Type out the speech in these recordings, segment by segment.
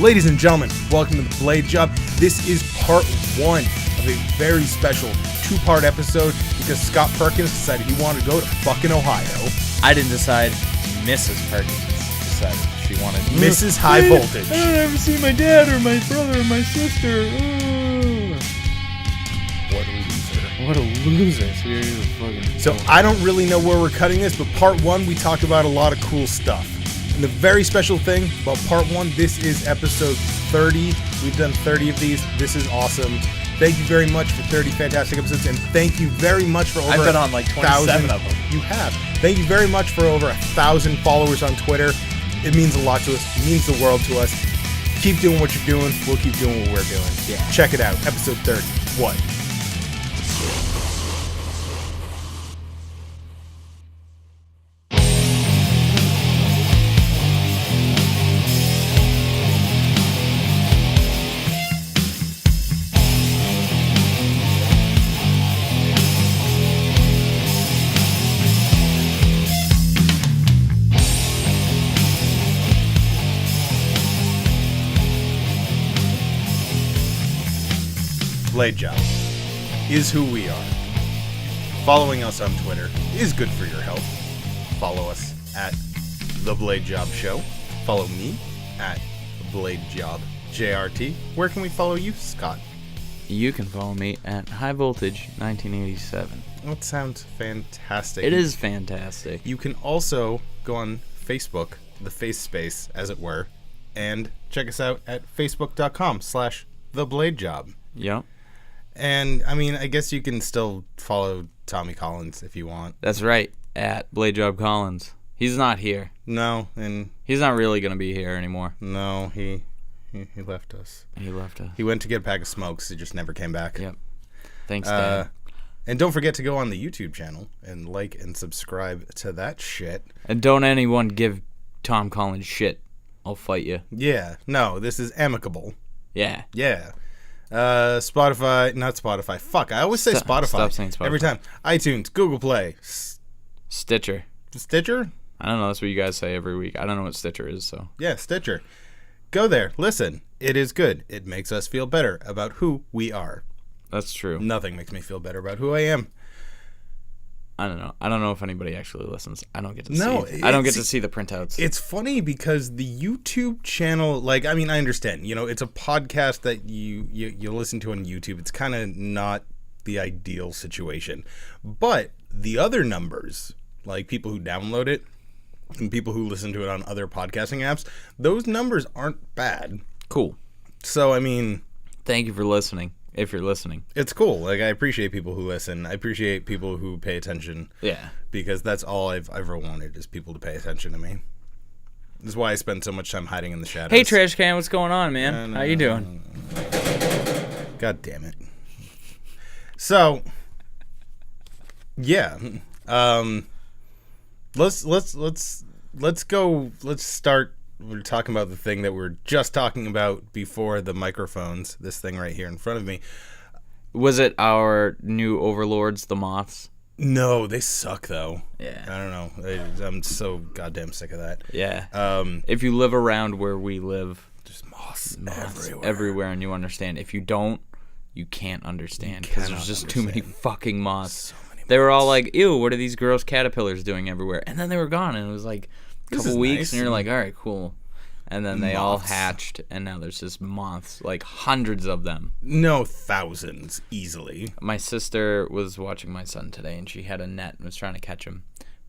Ladies and gentlemen, welcome to the Blade Job. This is part one of a very special two-part episode because Scott Perkins decided he wanted to go to fucking Ohio. I didn't decide. Mrs. Perkins decided she wanted Mrs. High Voltage. I don't ever see my dad or my brother or my sister. What a loser. So I don't really know where we're cutting this, but part one, we talked about a lot of cool stuff. And the very special thing about part one, this is episode 30. We've done 30 of these. This is awesome. Thank you very much for 30 fantastic episodes, and thank you very much for over I've been on like 27 of them. You have. Thank you very much for over 1,000 followers on Twitter. It means a lot to us. It means the world to us. Keep doing what you're doing. We'll keep doing what we're doing. Yeah. Check it out. Episode 30. What? Blade Job is who we are. Following us on Twitter is good for your health. Follow us at The Blade Job Show. Follow me at Blade Job JRT. Where can we follow you, Scott? You can follow me at High Voltage 1987. That sounds fantastic. It is fantastic. You can also go on Facebook, the face space, as it were, and check us out at facebook.com/thebladejob. Yep. And, I mean, I guess you can still follow Tommy Collins if you want. That's right. At Blade Job Collins. He's not here. No, and... He's not really going to be here anymore. No, he left us. He left us. He went to get a pack of smokes. He just never came back. Yep. Thanks, Dad. And don't forget to go on the YouTube channel and like and subscribe to that shit. And don't anyone give Tom Collins shit. I'll fight you. Yeah. No, this is amicable. Yeah. Yeah. Spotify, not Spotify. Fuck, I always say Spotify. Stop saying Spotify. Every time. iTunes, Google Play, Stitcher. Stitcher? I don't know. That's what you guys say every week. I don't know what Stitcher is, so. Yeah, Stitcher. Go there. Listen. It is good. It makes us feel better about who we are. That's true. Nothing makes me feel better about who I am. I don't know. I don't know if anybody actually listens. I don't get to see. I don't get to see the printouts. It's funny because the YouTube channel, like, I mean, I understand. You know, it's a podcast that you listen to on YouTube. It's kind of not the ideal situation. But the other numbers, like people who download it and people who listen to it on other podcasting apps, those numbers aren't bad. Cool. So, I mean... Thank you for listening. If you're listening. It's cool. Like, I appreciate people who listen. I appreciate people who pay attention. Yeah. Because that's all I've ever wanted is people to pay attention to me. This is why I spend so much time hiding in the shadows. Hey, Trash Can, what's going on, man? How you doing? God damn it. So, yeah. Let's go. Let's start. We're talking about the thing that we were just talking about before the microphones. This thing right here in front of me. Was it our new overlords, the moths? No, they suck though. Yeah. I don't know. I'm so goddamn sick of that. Yeah. If you live around where we live, there's moths everywhere, and you understand. If you don't, you can't understand because there's just too many fucking moths. So many they were all like, "Ew, what are these gross caterpillars doing everywhere?" And then they were gone, and it was like a couple weeks, nice. And you're like, "All right, cool." And then they all hatched, and now there's just moths, like hundreds of them. No, thousands, easily. My sister was watching my son today, and she had a net and was trying to catch him.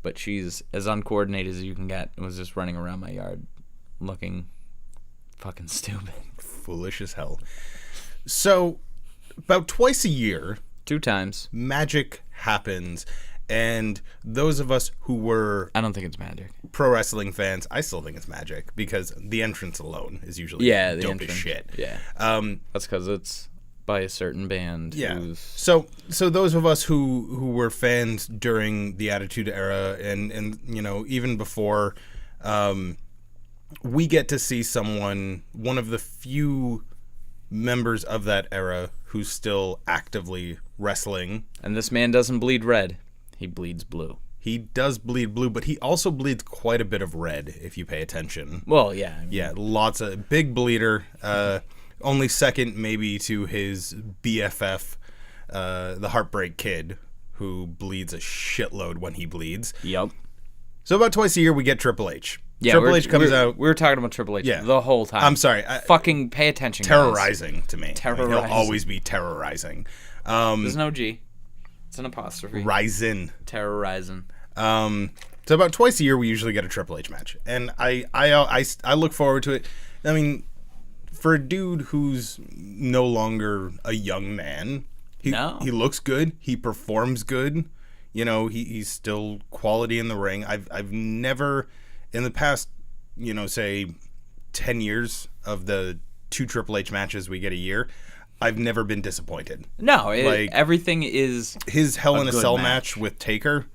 But she's as uncoordinated as you can get and was just running around my yard looking fucking stupid. Foolish as hell. So, about twice a year... 2 times. Magic happens. And those of us who were... I don't think it's magic. Pro wrestling fans, I still think it's magic because the entrance alone is usually dope as shit. Yeah. That's because it's by a certain band. Yeah. So those of us who were fans during the Attitude Era and you know, even before, we get to see one of the few members of that era who's still actively wrestling. And this man doesn't bleed red. He bleeds blue. He does bleed blue, but he also bleeds quite a bit of red if you pay attention. Well, yeah. Yeah, lots of big bleeder. Only second maybe to his BFF, the Heartbreak Kid, who bleeds a shitload when he bleeds. Yep. So about twice a year we get Triple H. Yeah, Triple H comes out. We were talking about Triple H the whole time. I'm sorry. Fucking pay attention, terrorizing guys. to me. Terrorizing. He'll always be terrorizing. There's no G. It's an apostrophe. Rising. Terrorizing. So about twice a year we usually get a Triple H match, and I look forward to it. I mean, for a dude who's no longer a young man, he looks good. He performs good. You know, he's still quality in the ring. I've never, in the past, say 10 years of the 2 Triple H matches we get a year, I've never been disappointed. No, everything is his Hell in a Cell match with Taker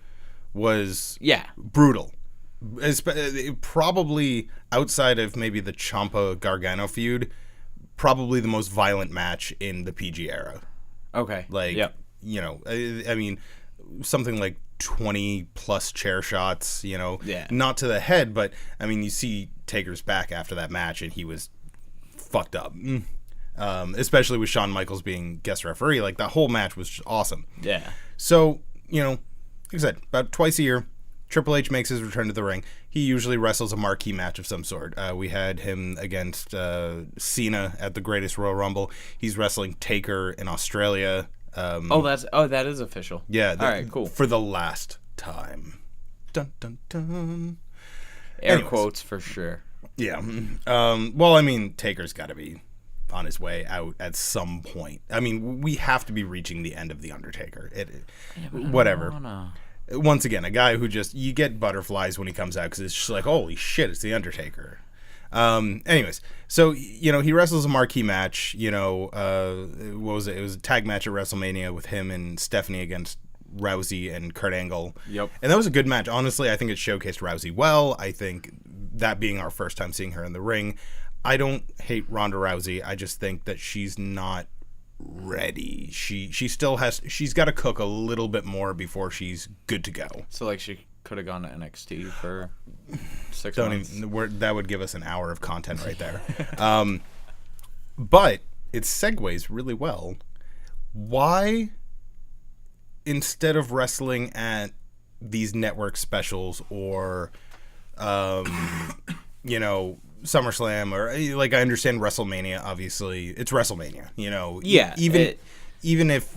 was brutal. Probably outside of maybe the Ciampa Gargano feud, probably the most violent match in the PG era. Okay. I mean, something like 20 plus chair shots, not to the head, but I mean, you see Taker's back after that match and he was fucked up. Especially with Shawn Michaels being guest referee. Like, that whole match was just awesome. Yeah. So, like I said, about twice a year, Triple H makes his return to the ring. He usually wrestles a marquee match of some sort. We had him against Cena at the Greatest Royal Rumble. He's wrestling Taker in Australia. That is official. Yeah. All right, cool. For the last time. Dun, dun, dun. Air quotes for sure. Yeah. Well, I mean, Taker's got to be on his way out at some point. I mean, we have to be reaching the end of The Undertaker. Whatever. Once again, a guy who you get butterflies when he comes out because it's just like, holy shit, it's The Undertaker. Anyways, so, he wrestles a marquee match, what was it? It was a tag match at WrestleMania with him and Stephanie against Rousey and Kurt Angle. Yep. And that was a good match. Honestly, I think it showcased Rousey well. I think that being our first time seeing her in the ring, I don't hate Ronda Rousey. I just think that she's not ready. She's got to cook a little bit more before she's good to go. So, like, she could have gone to NXT for 6 months. That would give us an hour of content right there. But it segues really well. Why, instead of wrestling at these network specials or, SummerSlam, or like, I understand WrestleMania, obviously it's WrestleMania, Yeah. Even if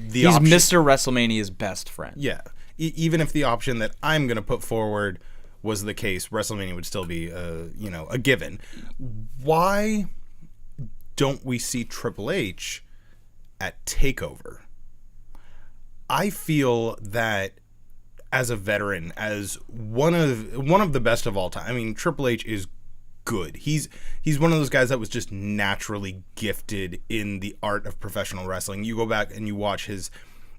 he's Mr. WrestleMania's best friend. Yeah. Even if the option that I'm going to put forward was the case, WrestleMania would still be a given. Why don't we see Triple H at TakeOver? I feel that as a veteran, as one of the best of all time. I mean, Triple H is good. He's one of those guys that was just naturally gifted in the art of professional wrestling. You go back and you watch his,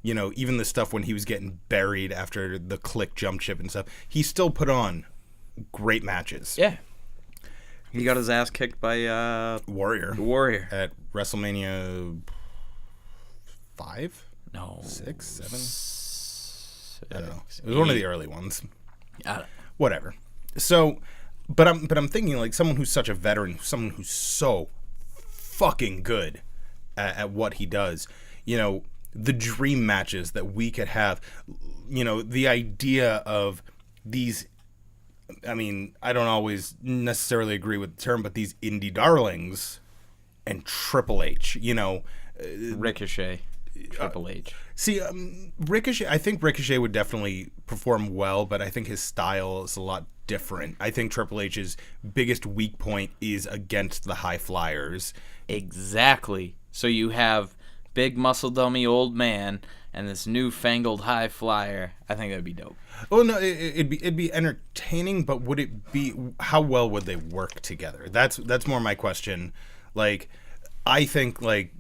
even the stuff when he was getting buried after the Click jump ship and stuff, he still put on great matches. Yeah. He got his ass kicked by Warrior at WrestleMania 5? No. 6, 7? I don't know. It was one of the early ones. Whatever. So, but I'm thinking, like, someone who's such a veteran, someone who's so fucking good at what he does, the dream matches that we could have, the idea of these, I mean, I don't always necessarily agree with the term, but these indie darlings and Triple H, Ricochet, Triple H. See, Ricochet, I think Ricochet would definitely perform well, but I think his style is a lot different. I think Triple H's biggest weak point is against the high flyers. Exactly. So you have big muscle dummy old man and this newfangled high flyer. I think that'd be dope. Well, no, it'd be entertaining, but would it be? How well would they work together? That's more my question. Like, I think, like,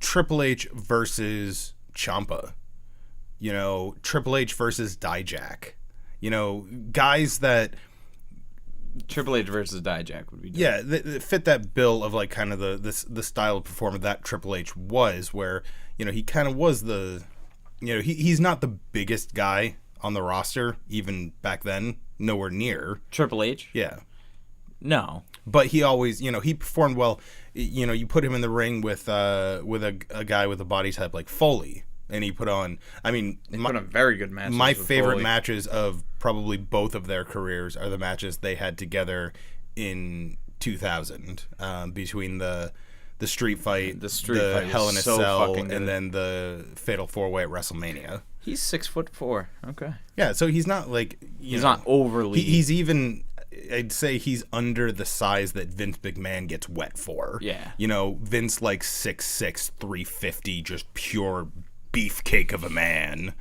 Triple H versus Ciampa, Triple H versus Dijak, guys that Triple H versus Dijak would be dope. Yeah, that fit that bill of, like, kind of the style of performer that Triple H was, where he kind of was the, he's not the biggest guy on the roster, even back then, nowhere near. Triple H? Yeah. No. But he always, he performed well. You put him in the ring with a guy with a body type like Foley, and he put on, put on very good matches. My favorite matches of probably both of their careers are the matches they had together in 2000, between the street fight, the Hell in a Cell, and then the Fatal 4-Way at WrestleMania. He's 6'4". Okay. Yeah, so he's not like he's not overly. He's even. I'd say he's under the size that Vince McMahon gets wet for. Yeah. Vince like 6'6", 350, just pure beefcake of a man,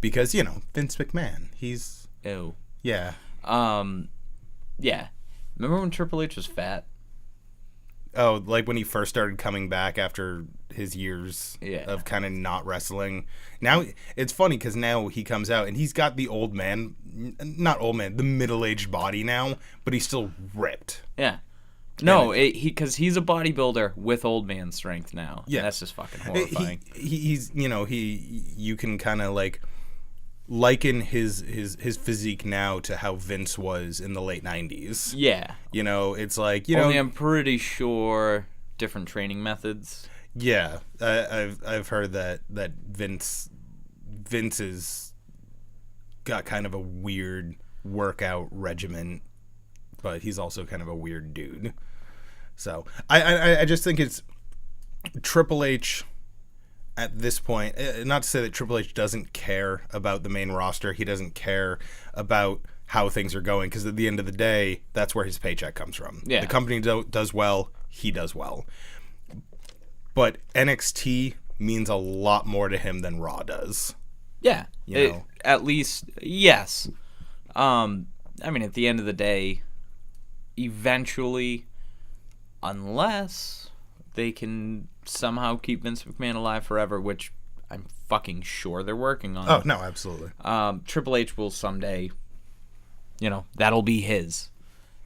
because Vince McMahon. He's ew. Yeah. Yeah. Remember when Triple H was fat? Oh, like when he first started coming back after his years of kind of not wrestling. Now, it's funny because now he comes out and he's got the the middle-aged body now, but he's still ripped. Yeah. No, because he's a bodybuilder with old man strength now. Yeah. And that's just fucking horrifying. He's, you can kind of like liken his physique now to how Vince was in the late 90s. Yeah. It's like, Only I'm pretty sure different training methods. Yeah. I've heard that Vince has got kind of a weird workout regimen, but he's also kind of a weird dude. So I just think it's Triple H at this point, not to say that Triple H doesn't care about the main roster. He doesn't care about how things are going, because at the end of the day, that's where his paycheck comes from. Yeah. The company does well, he does well. But NXT means a lot more to him than Raw does. Yeah. At least, yes. At the end of the day, eventually, unless they can somehow keep Vince McMahon alive forever, which I'm fucking sure they're working on. Oh, no, absolutely. Triple H will someday, that'll be his.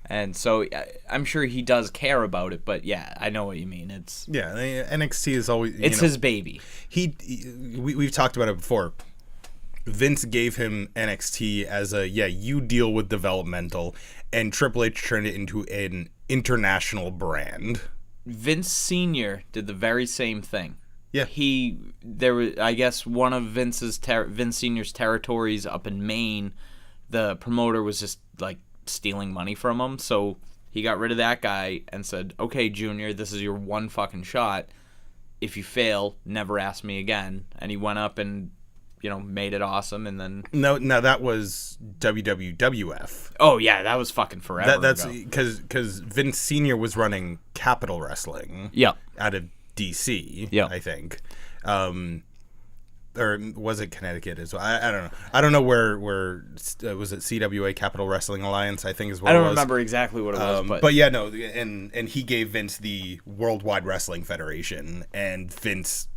And so I'm sure he does care about it, but yeah, I know what you mean. NXT is always... It's his baby. We've talked about it before. Vince gave him NXT as you deal with developmental, and Triple H turned it into an international brand. Vince Sr. did the very same thing. Yeah. There was, I guess, one of Vince Sr.'s territories up in Maine, the promoter was just like stealing money from him, so he got rid of that guy and said, "Okay, Junior, this is your one fucking shot. If you fail, never ask me again." And he went up and made it awesome, and then... No, that was WWF. Oh, yeah, that was fucking forever That's ago. Because Vince Sr. was running Capital Wrestling. Yep. Out of D.C., yep. I think. Or was it Connecticut as well? I don't know. I don't know where was it CWA, Capital Wrestling Alliance, I think is what it was. I don't remember exactly what it was. But yeah, no, and he gave Vince the Worldwide Wrestling Federation, and Vince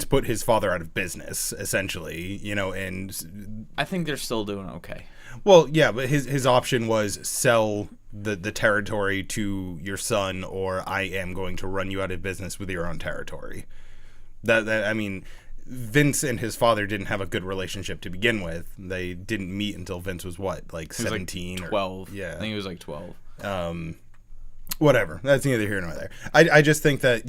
put his father out of business, essentially, and... I think they're still doing okay. Well, yeah, but his option was sell the territory to your son, or I am going to run you out of business with your own territory. Vince and his father didn't have a good relationship to begin with. They didn't meet until Vince was, 17? Like 12. Yeah. I think he was like 12. Whatever. That's neither here nor there. I just think that,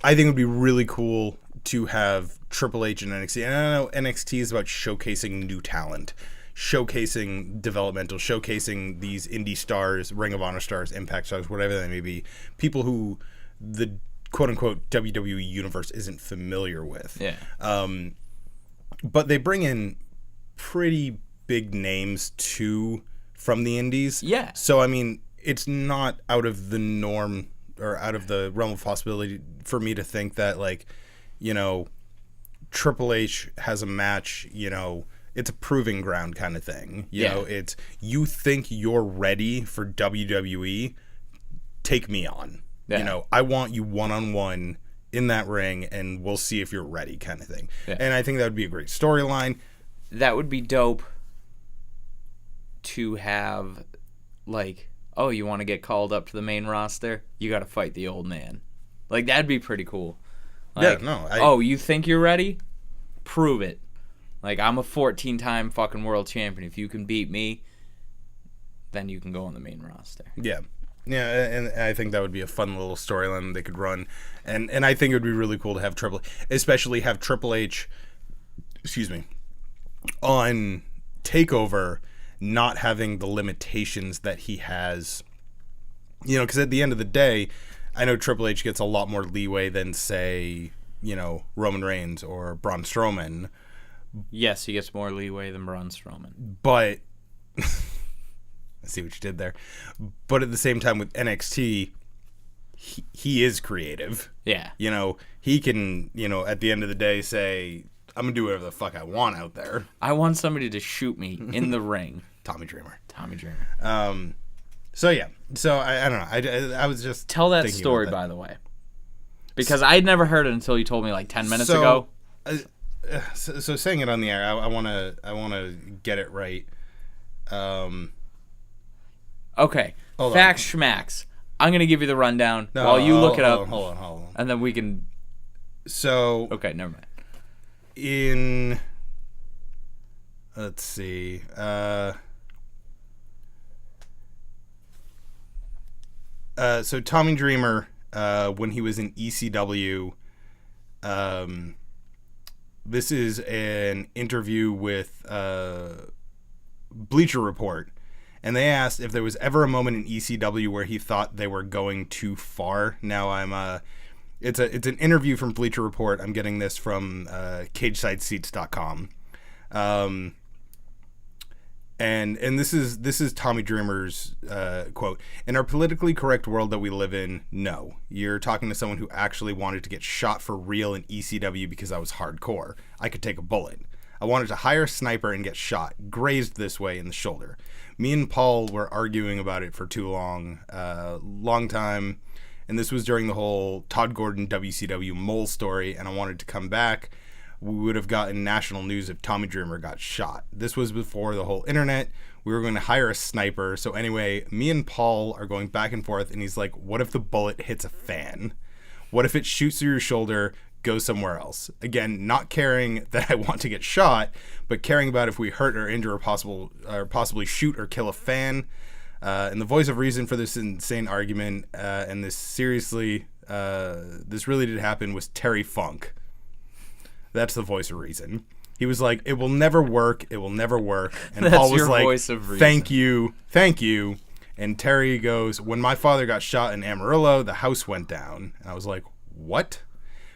I think it would be really cool to have Triple H and NXT. And I know NXT is about showcasing new talent, showcasing developmental, showcasing these indie stars, Ring of Honor stars, Impact stars, whatever they may be, people who the quote-unquote WWE universe isn't familiar with. Yeah. But they bring in pretty big names, too, from the indies. Yeah. So, it's not out of the norm or out of the realm of possibility for me to think that, Triple H has a match, it's a proving ground kind of thing. You know, it's, you think you're ready for WWE, take me on. Yeah. I want you one-on-one in that ring, and we'll see if you're ready kind of thing. Yeah. And I think that would be a great storyline. That would be dope to have, oh, you want to get called up to the main roster? You got to fight the old man. That'd be pretty cool. You think you're ready? Prove it. Like, I'm a 14-time fucking world champion. If you can beat me, then you can go on the main roster. Yeah. Yeah, and I think that would be a fun little storyline they could run. And I think it would be really cool to have Triple H, excuse me, on TakeOver, not having the limitations that he has. You know, because at the end of the day, I know Triple H gets a lot more leeway than, say, you know, Roman Reigns or Braun Strowman. Yes, he gets more leeway than Braun Strowman. But I see what you did there. But at the same time with NXT, he is creative. Yeah. You know, he can, you know, at the end of the day say, I'm going to do whatever the fuck I want out there. I want somebody to shoot me in the ring. Tommy Dreamer. So, yeah. So, I don't know. I was just tell that story, by the way. Because I'd never heard it until you told me like 10 minutes ago. So saying it on the air, I want to get it right. Okay. Facts schmacks. I'm going to give you the rundown while you look it up. Hold on. And then we can... So... Okay, never mind. Let's see. So Tommy Dreamer, when he was in ECW, this is an interview with Bleacher Report, and they asked if there was ever a moment in ECW where he thought they were going too far. Now it's an interview from Bleacher Report. I'm getting this from CageSideSeats.com. And this is Tommy Dreamer's quote. In our politically correct world that we live in, no. You're talking to someone who actually wanted to get shot for real in ECW because I was hardcore. I could take a bullet. I wanted to hire a sniper and get shot, grazed this way in the shoulder. Me and Paul were arguing about it for too long time. And this was during the whole Todd Gordon WCW mole story, and I wanted to come back. We would have gotten national news if Tommy Dreamer got shot. This was before the whole internet. We were going to hire a sniper. So anyway, me and Paul are going back and forth, and he's like, what if the bullet hits a fan? What if it shoots through your shoulder, goes somewhere else? Again, not caring that I want to get shot, but caring about if we hurt or injure or possibly shoot or kill a fan. And the voice of reason for this insane argument, and this really did happen, was Terry Funk. That's the voice of reason. He was like, it will never work. It will never work. And Paul was like, voice of reason. Thank you. And Terry goes, when my father got shot in Amarillo, the house went down. And I was like, what?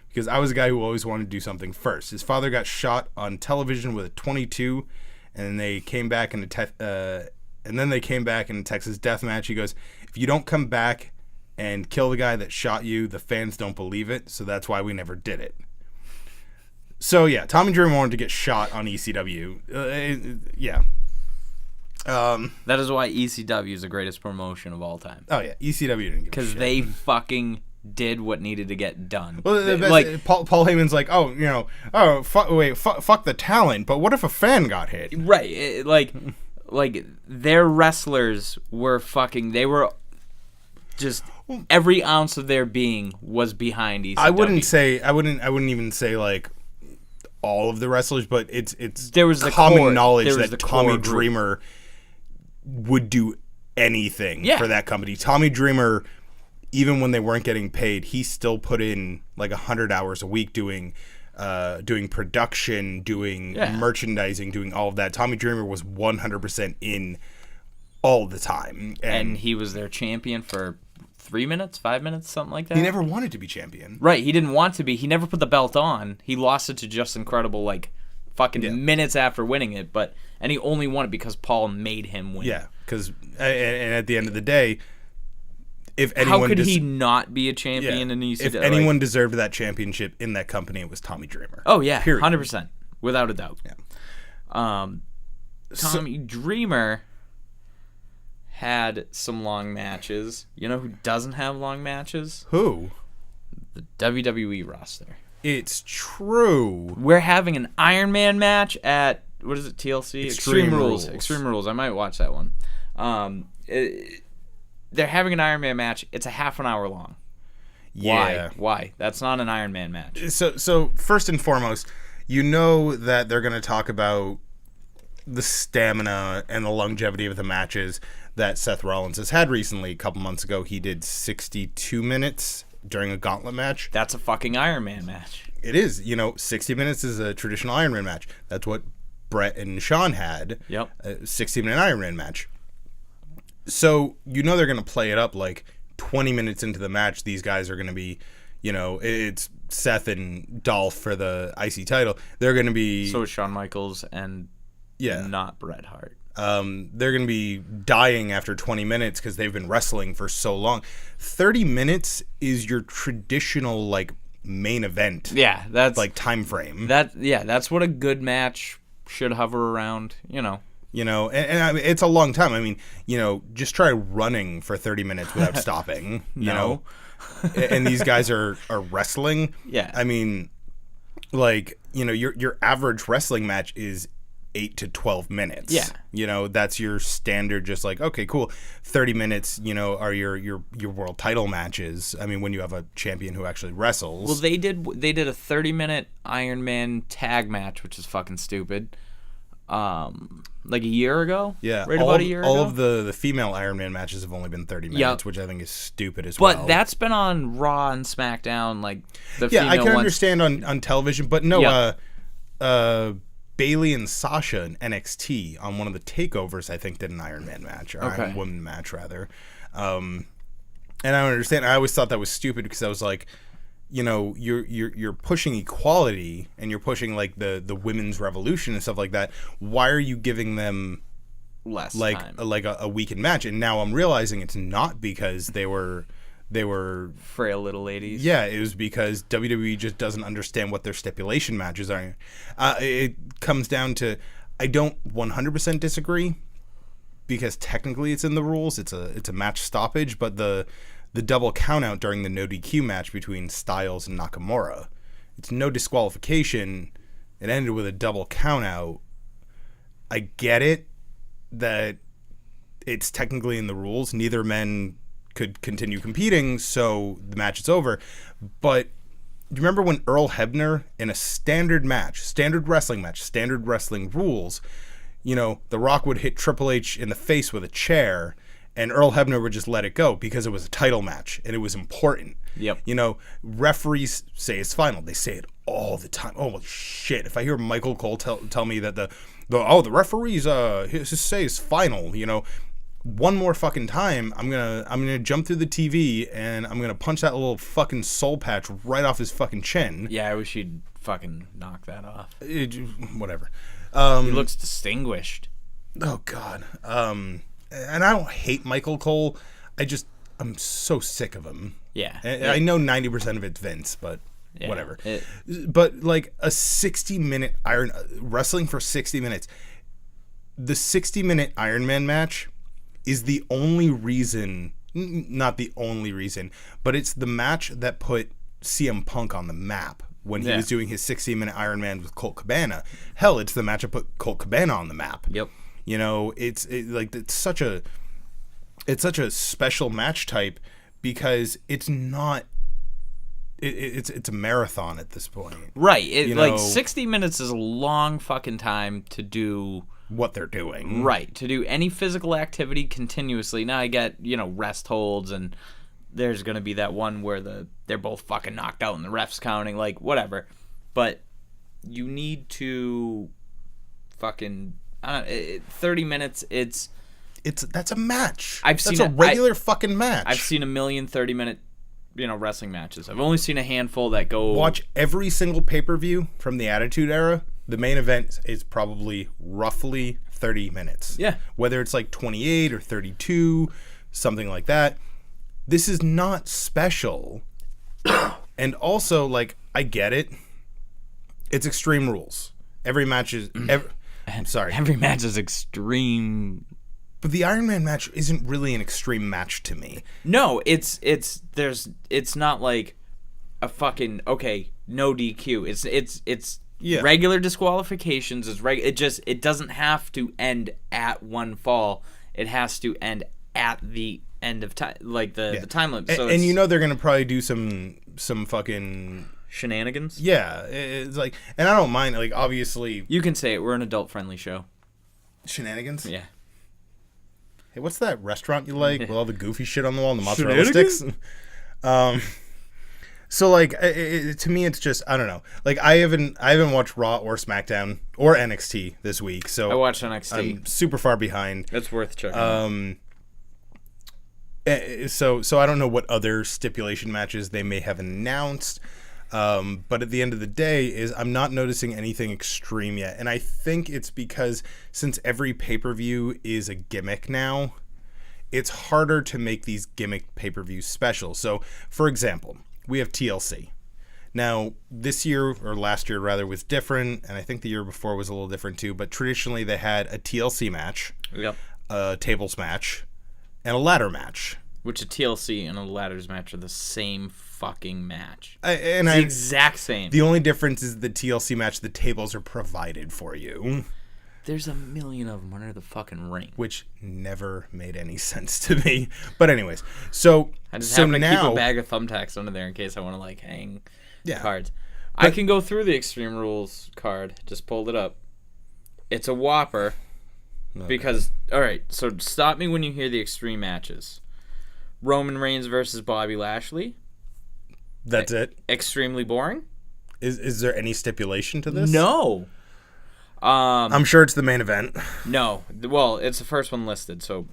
Because I was a guy who always wanted to do something first. His father got shot on television with a .22, and then they came back in a Texas death match. He goes, if you don't come back and kill the guy that shot you, the fans don't believe it. So that's why we never did it. So, yeah, Tommy Dreamer wanted to get shot on ECW. Yeah. That is why ECW is the greatest promotion of all time. Oh, yeah. ECW didn't give a shit. Because they fucking did what needed to get done. Well, Paul Heyman's like, fuck the talent, but what if a fan got hit? Right. Like, their wrestlers were they were just... Every ounce of their being was behind ECW. I wouldn't even say, like... all of the wrestlers, but it's there was common knowledge that Tommy Dreamer would do anything for that company. Tommy Dreamer, even when they weren't getting paid, he still put in like 100 hours a week doing production, doing merchandising, doing all of that. Tommy Dreamer was 100% in all the time. And he was their champion for 3 minutes, 5 minutes, something like that. He never wanted to be champion. Right, he didn't want to be. He never put the belt on. He lost it to Just Incredible like fucking minutes after winning it, and he only won it because Paul made him win. Yeah, because and at the end of the day, if anyone how could he not be a champion in ECW? If anyone deserved that championship in that company, it was Tommy Dreamer. Oh yeah, 100%, without a doubt. Yeah. Tommy Dreamer had some long matches. You know who doesn't have long matches? Who? The WWE roster. It's true. We're having an Iron Man match at, what is it, TLC? Extreme Rules. Extreme Rules. I might watch that one. They're having an Iron Man match. It's a half an hour long. Yeah. Why? That's not an Iron Man match. So first and foremost, you know that they're going to talk about the stamina and the longevity of the matches that Seth Rollins has had recently. A couple months ago, he did 62 minutes during a gauntlet match. That's a fucking Iron Man match. It is. 60 minutes is a traditional Iron Man match. That's what Brett and Sean had. Yep. A 60-minute Iron Man match. So, they're going to play it up like 20 minutes into the match, these guys are going to be, it's Seth and Dolph for the IC title. They're going to be... So is Shawn Michaels and not Bret Hart. They're going to be dying after 20 minutes because they've been wrestling for so long. 30 minutes is your traditional, like, main event. Yeah, that's... like, time frame. That's what a good match should hover around, and I mean, it's a long time. I mean, just try running for 30 minutes without stopping, No. And these guys are wrestling. Yeah. I mean, like, your average wrestling match is 8 to 12 minutes. Yeah. That's your standard, just like, okay, cool. 30 minutes, are your world title matches. I mean, when you have a champion who actually wrestles. Well, they did a 30-minute Iron Man tag match, which is fucking stupid. Like a year ago? Yeah. About a year ago? All of the female Iron Man matches have only been 30 minutes, which I think is stupid as well. But that's been on Raw and SmackDown, like the female I can understand on television, but no, Bayley and Sasha in NXT on one of the takeovers, I think, did an Iron Man match, or Iron Woman match, rather. And I don't understand. I always thought that was stupid because I was like, you're pushing equality and you're pushing like the women's revolution and stuff like that. Why are you giving them less time? like a weekend match? And now I'm realizing it's not because they were frail little ladies. Yeah, it was because WWE just doesn't understand what their stipulation matches are. It comes down to, I don't 100% disagree because technically it's in the rules. It's a match stoppage, but the double countout during the no DQ match between Styles and Nakamura, it's no disqualification. It ended with a double countout. I get it that it's technically in the rules. Neither men could continue competing, so the match is over. But do you remember when Earl Hebner, in a standard match, standard wrestling match, standard wrestling rules, The Rock would hit Triple H in the face with a chair, and Earl Hebner would just let it go because it was a title match and it was important. Yep. Referees say it's final. They say it all the time. Oh shit! If I hear Michael Cole tell me that the referees say it's final, one more fucking time, I'm gonna jump through the TV and I'm gonna punch that little fucking soul patch right off his fucking chin. Yeah, I wish he'd fucking knock that off. Whatever. He looks distinguished. Oh God. And I don't hate Michael Cole. I'm so sick of him. Yeah. I know 90% of it's Vince, but whatever. But like a 60-minute wrestling for 60 minutes. The 60-minute Iron Man match is the only reason, not the only reason, but it's the match that put CM Punk on the map when he was doing his 60-minute Iron Man with Colt Cabana. Hell, it's the match that put Colt Cabana on the map. Yep. It's such a special match type because it's not. It's a marathon at this point. Right. 60 minutes is a long fucking time to do what they're doing. Right. To do any physical activity continuously. Now I get, rest holds, and there's going to be that one where they're both fucking knocked out and the ref's counting, like whatever. But you need to fucking 30 minutes. That's a match. That's a regular fucking match. I've seen a million 30-minute wrestling matches. I've only seen a handful that go. Watch every single pay-per-view from the Attitude Era. The main event is probably roughly 30 minutes. Yeah. Whether it's like 28 or 32, something like that. This is not special. And also, like, I get it. It's Extreme Rules. Every match is Every match is extreme. But the Iron Man match isn't really an extreme match to me. No, it's not like a fucking no DQ. It's regular disqualifications. It doesn't have to end at one fall. It has to end at the end of time, like the time limit. So and they're gonna probably do some fucking Shenanigans? Yeah, it's like, and I don't mind, like, obviously... You can say it. We're an adult-friendly show. Shenanigans? Yeah. Hey, what's that restaurant you like with all the goofy shit on the wall and the mozzarella sticks? So, like, to me, it's just, I don't know. Like, I haven't watched Raw or SmackDown or NXT this week, so... I watched NXT. I'm super far behind. It's worth checking. So I don't know what other stipulation matches they may have announced. But at the end of the day is I'm not noticing anything extreme yet. And I think it's because since every pay-per-view is a gimmick now, it's harder to make these gimmick pay-per-views special. So, for example, we have TLC. Now, this year, or last year rather, was different, and I think the year before was a little different too, but traditionally they had a TLC match, a tables match, and a ladder match. Which a TLC and a ladders match are the same fucking match. It's the exact same. The only difference is the TLC match, the tables are provided for you. There's a million of them under the fucking ring. Which never made any sense to me. But anyways, so I just happen to keep a bag of thumbtacks under there in case I want to, like, hang cards. But I can go through the Extreme Rules card. Just pulled it up. It's a whopper. Okay. Because, alright, so stop me when you hear the extreme matches. Roman Reigns versus Bobby Lashley. That's it? Extremely boring. Is there any stipulation to this? No. I'm sure it's the main event. No. Well, it's the first one listed, so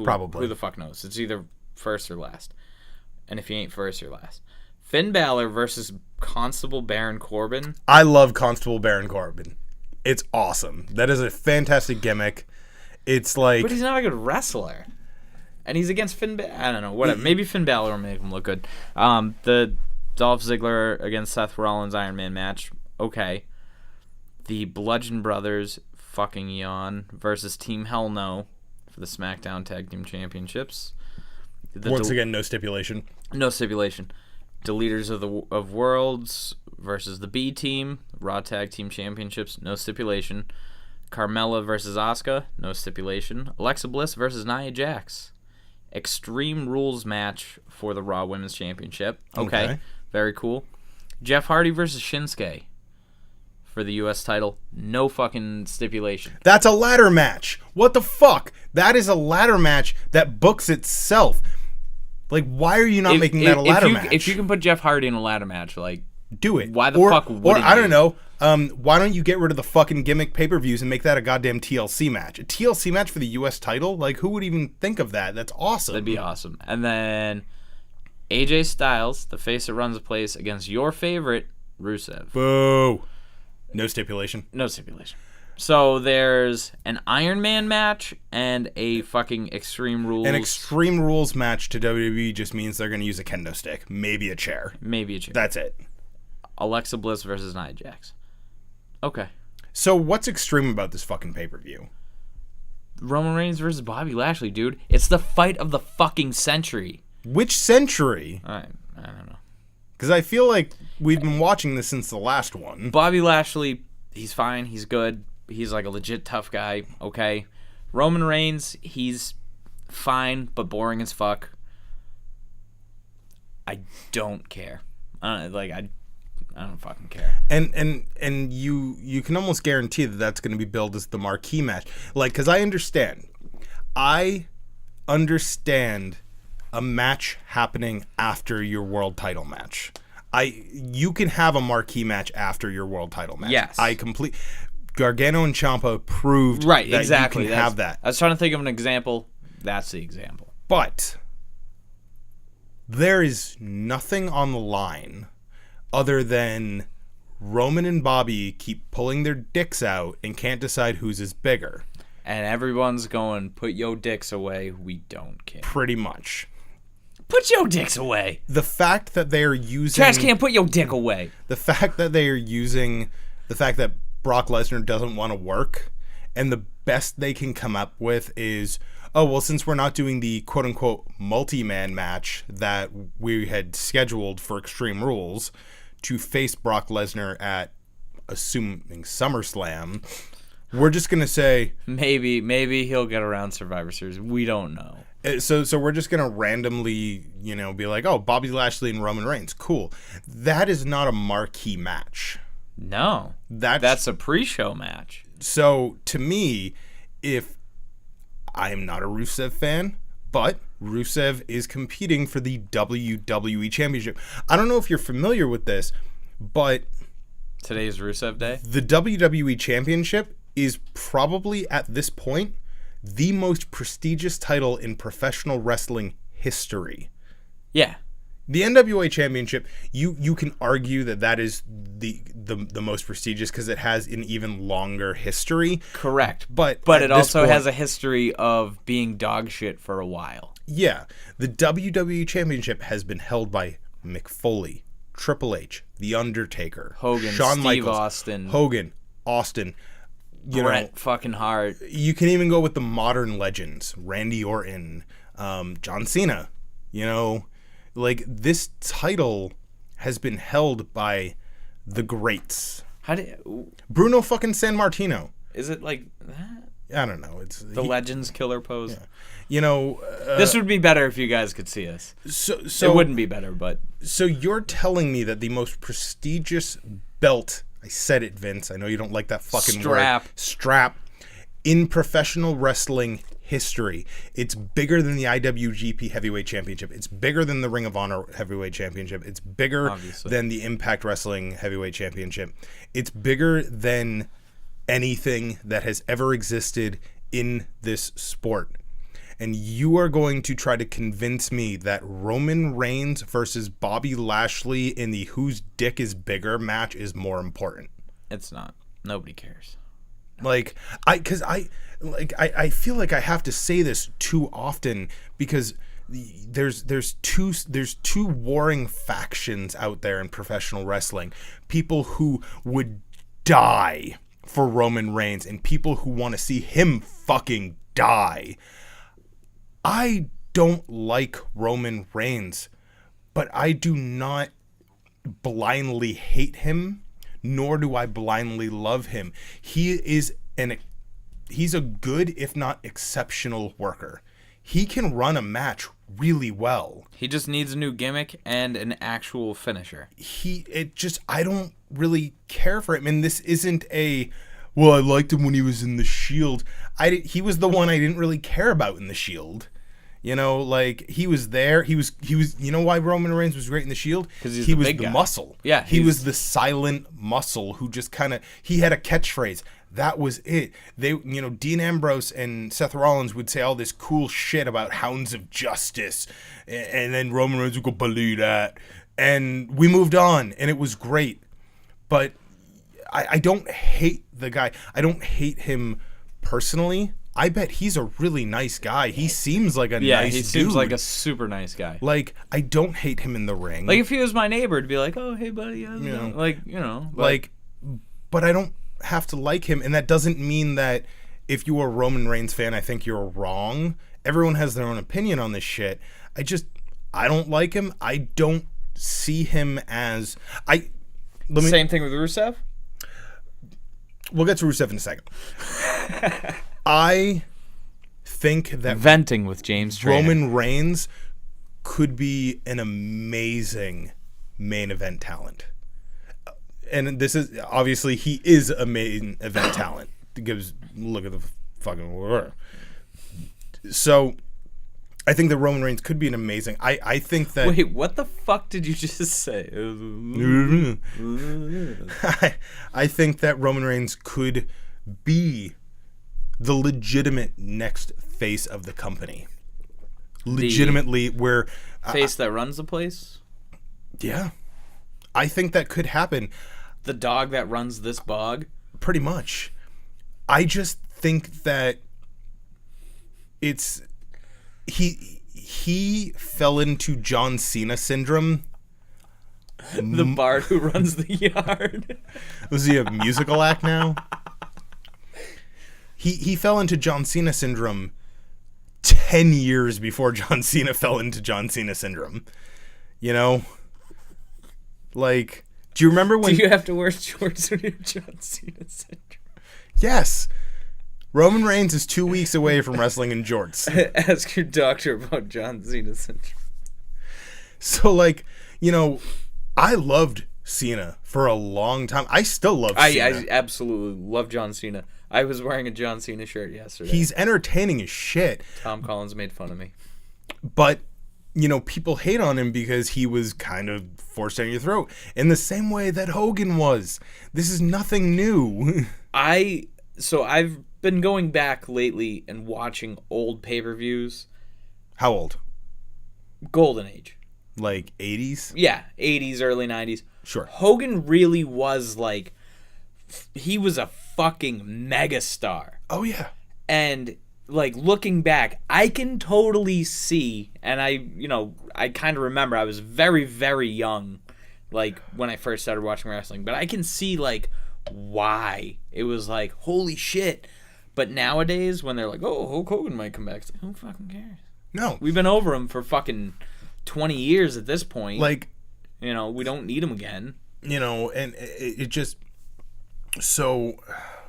probably. Who the fuck knows? It's either first or last. And if you ain't first, you're last. Finn Balor versus Constable Baron Corbin. I love Constable Baron Corbin. It's awesome. That is a fantastic gimmick. It's like... But he's not a good wrestler. And he's against Finn Balor. I don't know. Whatever. Maybe Finn Balor will make him look good. The Dolph Ziggler against Seth Rollins Iron Man match. Okay. The Bludgeon Brothers fucking yawn versus Team Hell No for the SmackDown Tag Team Championships. Once again, no stipulation. No stipulation. Deleters of Worlds versus the B Team. Raw Tag Team Championships. No stipulation. Carmella versus Asuka. No stipulation. Alexa Bliss versus Nia Jax. Extreme Rules match for the Raw Women's Championship. Okay. Very cool. Jeff Hardy versus Shinsuke for the U.S. title. No fucking stipulation. That's a ladder match. What the fuck? That is a ladder match that books itself. Like, why are you not making that a ladder match? If you can put Jeff Hardy in a ladder match, like... Do it. Why the fuck wouldn't Or, I don't know, why don't you get rid of the fucking gimmick pay-per-views and make that a goddamn TLC match? A TLC match for the U.S. title? Like, who would even think of that? That's awesome. That'd be awesome. And then AJ Styles, the face that runs the place, against your favorite, Rusev. Boo. No stipulation. No stipulation. So there's an Iron Man match and a fucking Extreme Rules. An Extreme Rules match to WWE just means they're going to use a kendo stick. Maybe a chair. That's it. Alexa Bliss versus Nia Jax. Okay. So what's extreme about this fucking pay-per-view? Roman Reigns versus Bobby Lashley, dude. It's the fight of the fucking century. Which century? I don't know. Because I feel like we've been watching this since the last one. Bobby Lashley, he's fine. He's good. He's like a legit tough guy. Okay. Roman Reigns, he's fine, but boring as fuck. I don't care. I don't fucking care. And you can almost guarantee that that's going to be billed as the marquee match. Like, because I understand a match happening after your world title match. You can have a marquee match after your world title match. Yes. Gargano and Ciampa proved that exactly. You can have that. I was trying to think of an example. That's the example. But there is nothing on the line other than Roman and Bobby keep pulling their dicks out and can't decide whose is bigger. And everyone's going, put your dicks away. We don't care. Pretty much. Put your dicks away. The fact that they are using... Trash can, put your dick away. The fact that they are using... The fact that Brock Lesnar doesn't want to work, and the best they can come up with is, oh, well, since we're not doing the quote-unquote multi-man match that we had scheduled for Extreme Rules to face Brock Lesnar at, assuming SummerSlam, we're just going to say... Maybe he'll get around Survivor Series. We don't know. So we're just gonna randomly, be like, oh, Bobby Lashley and Roman Reigns, cool. That is not a marquee match. No, that's a pre-show match. So to me, if I am not a Rusev fan, but Rusev is competing for the WWE Championship. I don't know if you're familiar with this, but today's Rusev Day. The WWE Championship is probably at this point the most prestigious title in professional wrestling history. Yeah. The NWA Championship, you can argue that is the most prestigious because it has an even longer history. Correct. But it also has a history of being dog shit for a while. Yeah. The WWE Championship has been held by Mick Foley, Triple H, The Undertaker, Hogan, Shawn Steve Michaels, Austin. Hogan, Austin. Bret fucking Hart. You can even go with the modern legends, Randy Orton, John Cena. Like, this title has been held by the greats. Bruno fucking Sammartino. Is it like that? I don't know. It's the Legends killer pose. Yeah. This would be better if you guys could see us. So it wouldn't be better, but so you're telling me that the most prestigious belt, I said it, Vince, I know you don't like that fucking word. Strap in professional wrestling history. It's bigger than the IWGP Heavyweight Championship. It's bigger than the Ring of Honor Heavyweight Championship. It's bigger than the Impact Wrestling Heavyweight Championship. It's bigger than anything that has ever existed in this sport. And you are going to try to convince me that Roman Reigns versus Bobby Lashley in the whose dick is bigger match is more important. It's not. Nobody cares. Like, I feel like I have to say this too often because there's two warring factions out there in professional wrestling. People who would die for Roman Reigns and people who want to see him fucking die. I don't like Roman Reigns, but I do not blindly hate him, nor do I blindly love him. He's a good, if not exceptional worker. He can run a match really well. He just needs a new gimmick and an actual finisher. I don't really care for him. And this isn't I liked him when he was in the Shield. He was the one I didn't really care about in the Shield. Like, he was there. He was. You know why Roman Reigns was great in the Shield? Because he was the guy. Muscle. Yeah, he was the silent muscle who just kind of. He had a catchphrase. That was it. Dean Ambrose and Seth Rollins would say all this cool shit about Hounds of Justice, and then Roman Reigns would go, believe that, and we moved on, and it was great. But I don't hate the guy. I don't hate him personally. I bet he's a really nice guy. He seems like a nice dude. Yeah, he seems like a super nice guy. Like, I don't hate him in the ring. Like, if he was my neighbor, it'd be like, oh, hey, buddy. But I don't have to like him. And that doesn't mean that if you are a Roman Reigns fan, I think you're wrong. Everyone has their own opinion on this shit. I don't like him. I don't see him as... Same thing with Rusev? We'll get to Rusev in a second. I think that venting with James Traynor. Roman Reigns could be an amazing main event talent. And this is obviously he is a main event talent. Look at the fucking word. So I think that Roman Reigns could be an amazing. I think that. Wait, what the fuck did you just say? I think that Roman Reigns could be the legitimate next face of the company. Legitimately, where face that runs the place. Yeah, I think that could happen. The dog that runs this bog. Pretty much. I just think that it's he fell into John Cena syndrome. The bard who runs the yard. Was he a musical act now? He fell into John Cena syndrome 10 years before John Cena fell into John Cena syndrome. Like, do you remember when... Do you have to wear shorts when you're John Cena syndrome? Yes. Roman Reigns is 2 weeks away from wrestling in jorts. Ask your doctor about John Cena syndrome. So, like, you know, I loved Cena for a long time. I still love Cena. I absolutely love John Cena. I was wearing a John Cena shirt yesterday. He's entertaining as shit. Tom Collins made fun of me. But, you know, people hate on him because he was kind of forced down your throat in the same way that Hogan was. This is nothing new. So I've been going back lately and watching old pay-per-views. How old? Golden Age. Like 80s? Yeah, 80s, early 90s. Sure. Hogan really was like, he was a fucking megastar. Oh, yeah. And, like, looking back, I can totally see, and I kind of remember I was very, very young, like, when I first started watching wrestling, but I can see, like, why it was like, holy shit. But nowadays, when they're like, oh, Hulk Hogan might come back, it's like, who fucking cares? No. We've been over him for fucking 20 years at this point. Like, you know, we don't need him again. You know, and it just... So,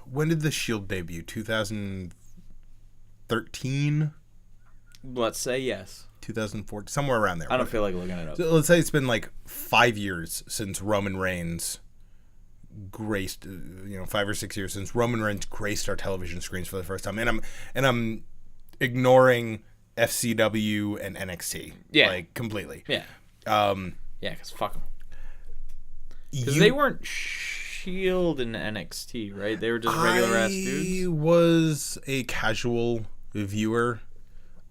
when did the Shield debut? 2013? Let's say yes. 2014? Somewhere around there. I don't feel like looking it up. So let's say it's been like 5 years since Roman Reigns graced, 5 or 6 years since Roman Reigns graced our television screens for the first time. And I'm ignoring FCW and NXT. Yeah. Like, completely. Yeah. Yeah, because fuck them. Because they weren't Shield and NXT, right? They were just regular-ass dudes? I was a casual viewer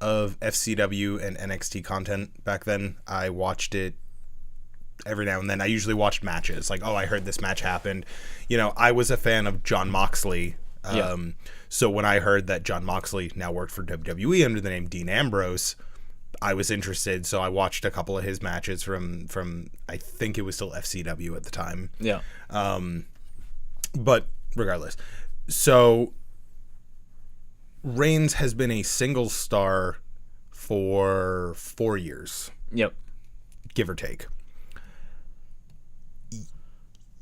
of FCW and NXT content back then. I watched it every now and then. I usually watched matches. Like, oh, I heard this match happened. You know, I was a fan of Jon Moxley. So when I heard that Jon Moxley now worked for WWE under the name Dean Ambrose, I was interested. So I watched a couple of his matches from I think it was still FCW at the time. Yeah. But regardless. So Reigns has been a single star for 4 years. Yep. Give or take.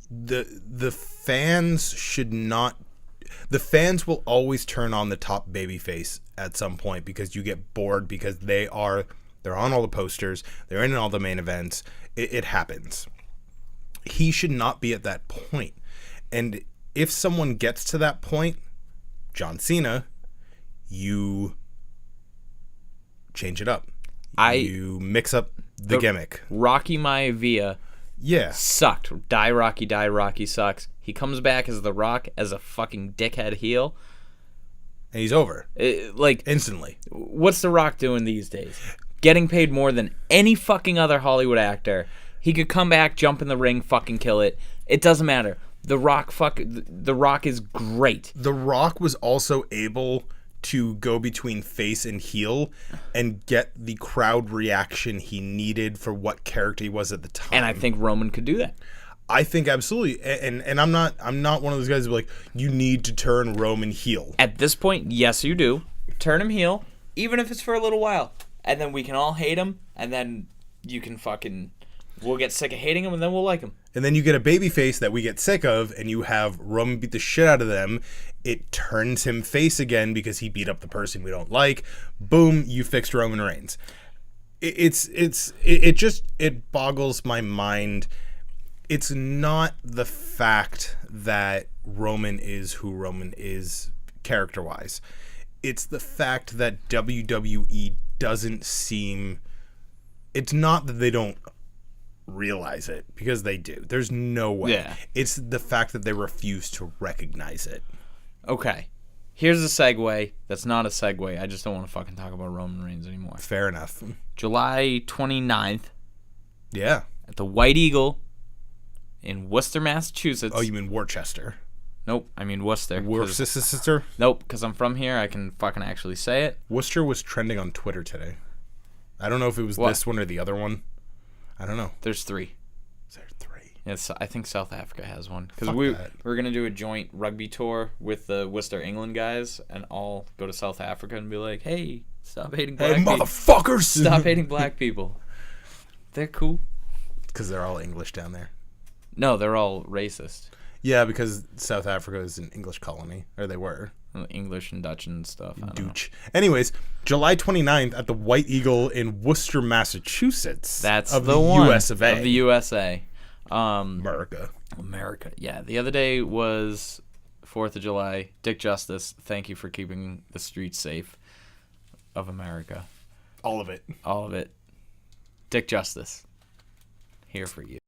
The fans should not... The fans will always turn on the top babyface at some point because you get bored because they're on all the posters, they're in all the main events. It happens. He should not be at that point. And if someone gets to that point, John Cena, you change it up. You mix up the gimmick. Rocky Maivia sucked. Die Rocky sucks. He comes back as The Rock as a fucking dickhead heel. And he's over. Instantly. What's The Rock doing these days? Getting paid more than any fucking other Hollywood actor. He could come back, jump in the ring, fucking kill it. It doesn't matter. The Rock is great. The Rock was also able to go between face and heel and get the crowd reaction he needed for what character he was at the time. And I think Roman could do that. I think absolutely. And I'm not one of those guys who are like, you need to turn Roman heel. At this point, yes, you do. Turn him heel, even if it's for a little while. And then we can all hate him, and then you can we'll get sick of hating him, and then we'll like him. And then you get a babyface that we get sick of, and you have Roman beat the shit out of them. It turns him face again because he beat up the person we don't like. Boom, you fixed Roman Reigns. It boggles my mind. It's not the fact that Roman is who Roman is character-wise. It's the fact that WWE doesn't seem... It's not that they don't realize it, because they do. There's no way. Yeah. It's the fact that they refuse to recognize it. Okay. Here's a segue. That's not a segue. I just don't want to fucking talk about Roman Reigns anymore. Fair enough. July 29th. Yeah. At the White Eagle in Worcester, Massachusetts. Oh, you mean Worcester? Nope, I mean Worcester. Worcester? Nope, because I'm from here. I can fucking actually say it. Worcester was trending on Twitter today. I don't know if it was this one or the other one. I don't know. There's 3. Is there 3? Yes, I think South Africa has one. Because we're going to do a joint rugby tour with the Worcester, England guys and all go to South Africa and be like, hey, stop hating black people. Hey, motherfuckers! Stop hating black people. They're cool. Because they're all English down there. No, they're all racist. Yeah, because South Africa is an English colony. Or they were. English and Dutch and stuff. I don't know. Dooch. Anyways, July 29th at the White Eagle in Worcester, Massachusetts. That's of the one. US of A. Of the USA. America. Yeah. The other day was 4th of July. Dick Justice, thank you for keeping the streets safe of America. All of it. All of it. Dick Justice. Here for you.